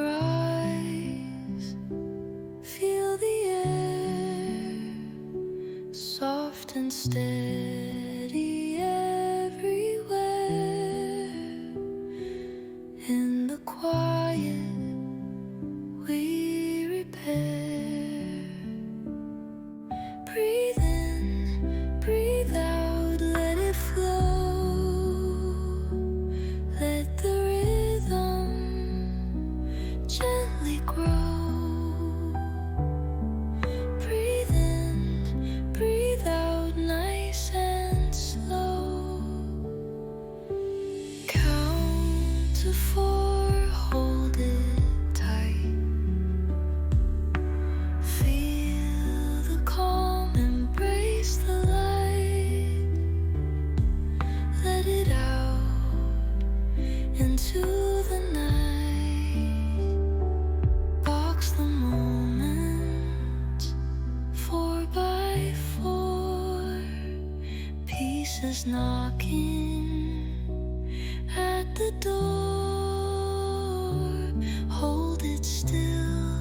your eyes, feel the air, soft and steady everywhere. In the quiet we repair. Breathe in, breathe out, let it flow. Let the rhythm gently grow. Breathe in, breathe out, nice and slow. Count to 4, hold it tight. Feel the calm, embrace the light. Let it out into the night. Box the moment 4 by 4. Pieces knocking at the door. Hold it still,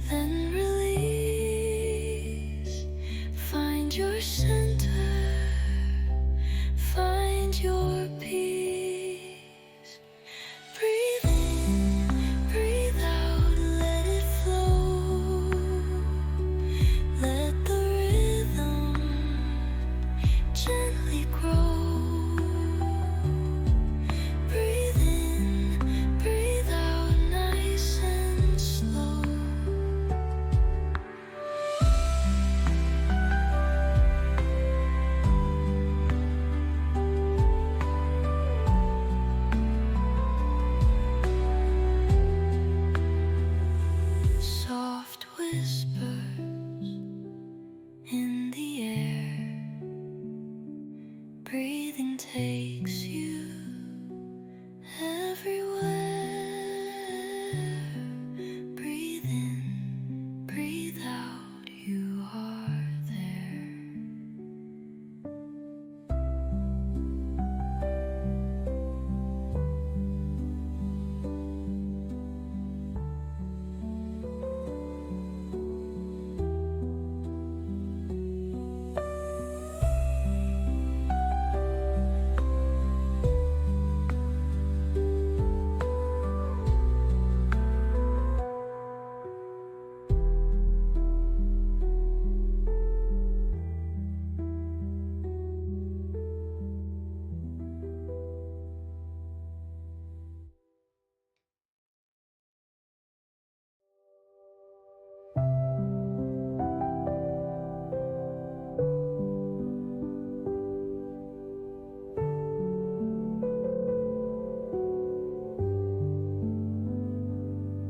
then release. Find your center, find your peace. Breathe in, breathe out, let it flow. Let the rhythm gently grow. Breathe in, breathe out, nice and slow. Soft whispers in the air. Breathing takes you everywhere. Breathe in, breathe out, you are there.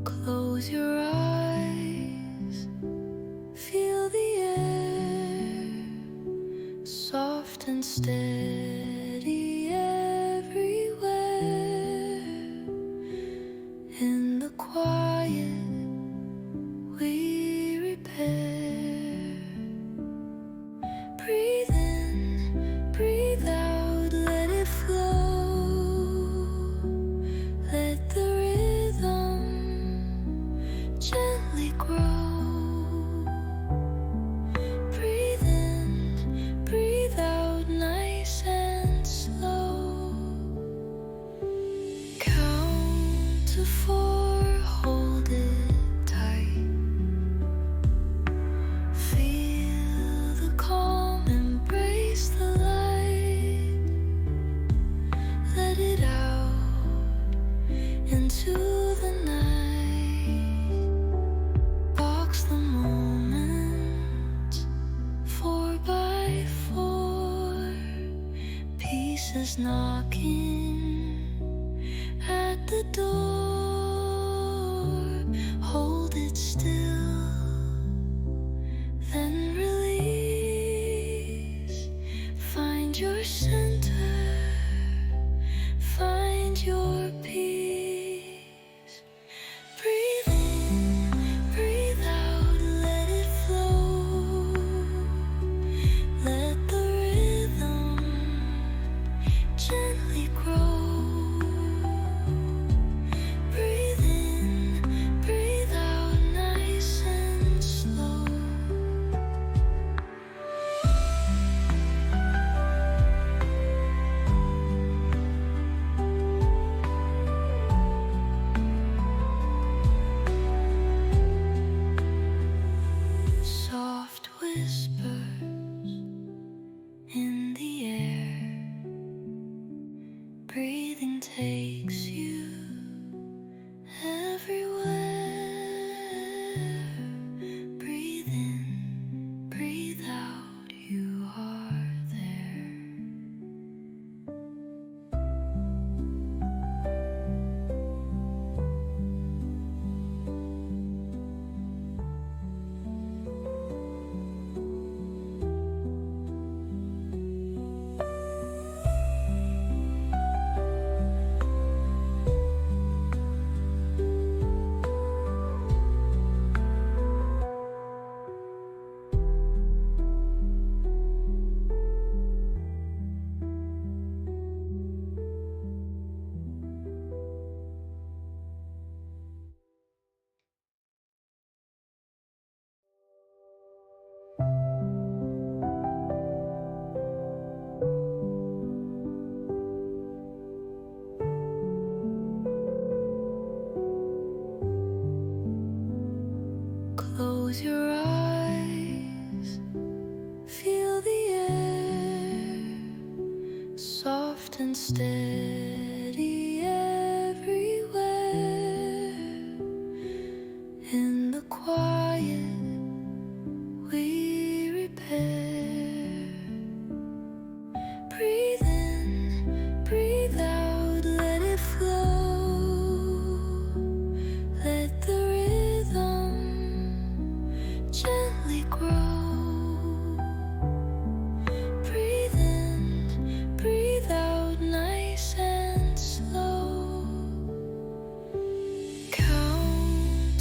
Close your eyes, feel the air, soft and steady everywhere. In the quiet we repair. Breathe in, breathe out, let it flow. Let the rhythm gently grow. Breathe in, breathe out, nice and slow. Count to 4, hold it tight. Feel the calm, embrace the light. Let it out into the night. Box the moment 4 by 4. Pieces knocking at the door. Hold it still, then release. Find your center, find your peace. Breathe in, breathe out, let it flow. Let the rhythm gently grow. Breathe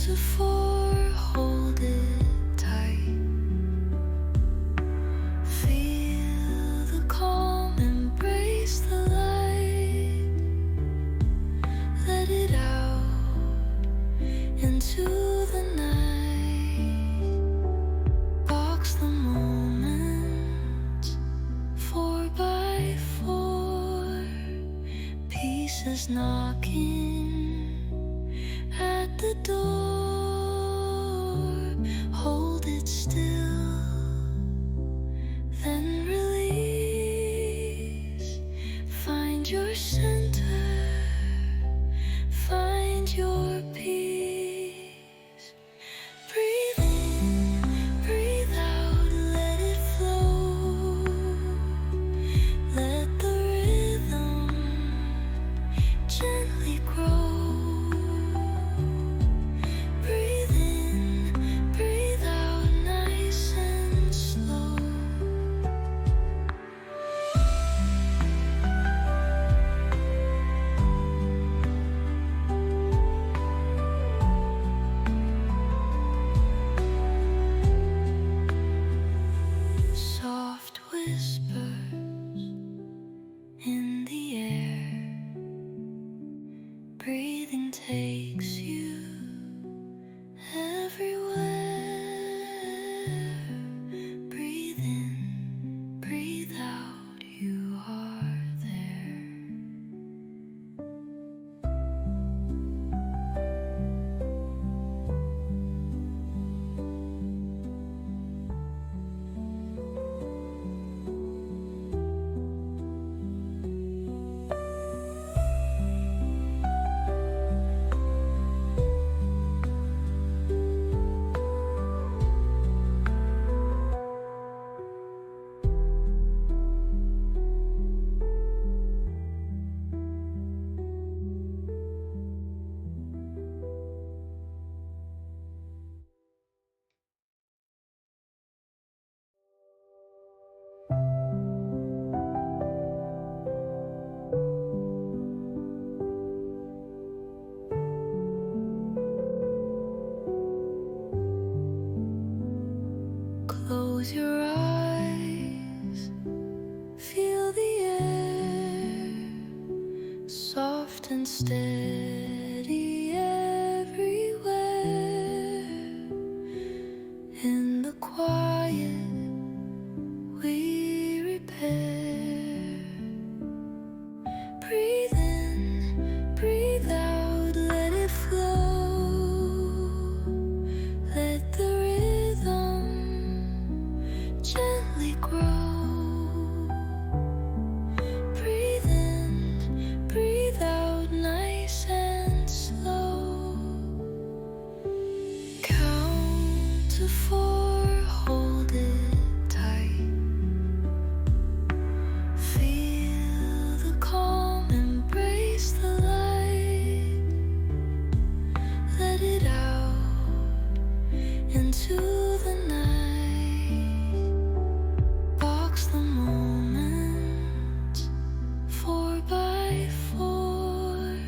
to four, hold it tight. Feel the calm, embrace the light. Let it out into the night. Box the moment, 4x4. Pieces knocking at the door. Hold it still, then release. Find your center, find your peace. Breathe in, breathe out, let it flow. Let the rhythm gently grow. Breathe in, breathe out, nice and slow. Soft whispers in the air. Breathing takes you everywhere. Breathe in, breathe out, you are there. Close your eyes, feel the air, soft and steady everywhere. In the quiet, we repair. Breathe in, breathe out, let it flow. Let the rhythm gently grow. Breathe in, breathe out, nice and slow. Count to four, hold it tight. Feel the calm, embrace the light. Let it out into the night. Box the moment, 4x4.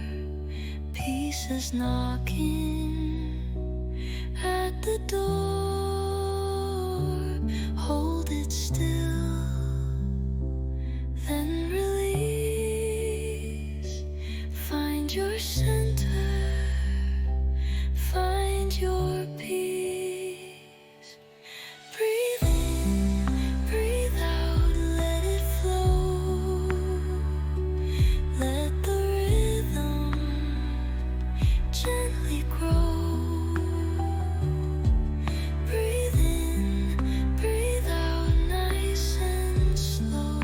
Pieces knocking at the door. Hold it still, then release. Find your center, find your peace. Breathe in, breathe out, let it flow. Let the rhythm gently grow. Breathe in, breathe out, nice and slow.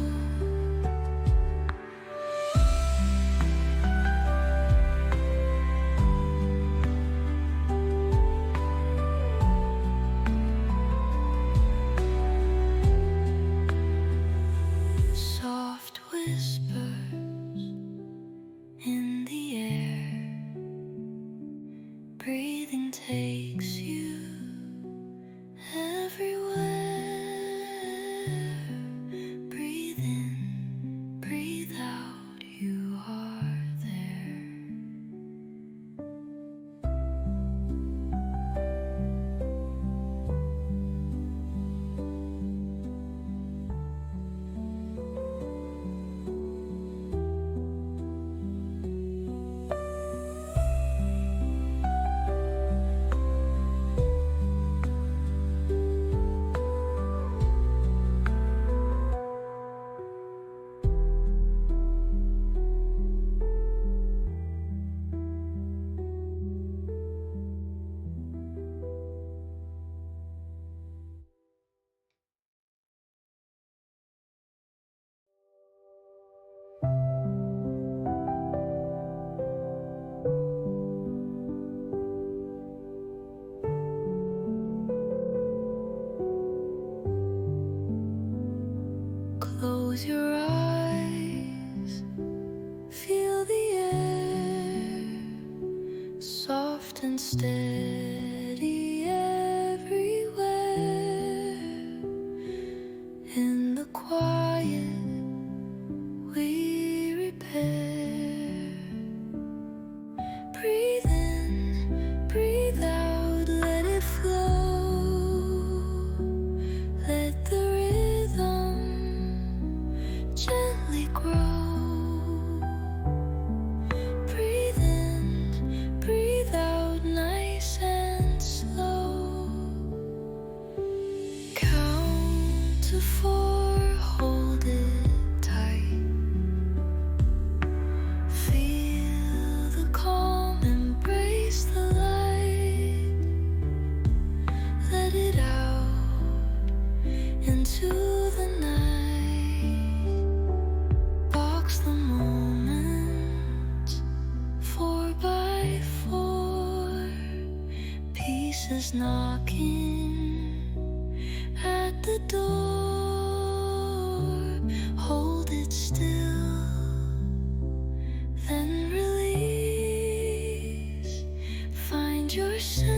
Soft whispers in the air. Breathing takes you everywhere. Breathe in, breathe out, you are there. soft and steady everywhere. In the quiet, we repair. Breathe in, breathe out, let it flow. Let the rhythm gently grow. Breathe in, breathe out, nice and slow. Count to 4, hold it tight. Feel the calm, embrace the light. Let it out into the night. Box the moments 4 by 4. Pieces knocking at the door. Hold it still, then release. Find yourself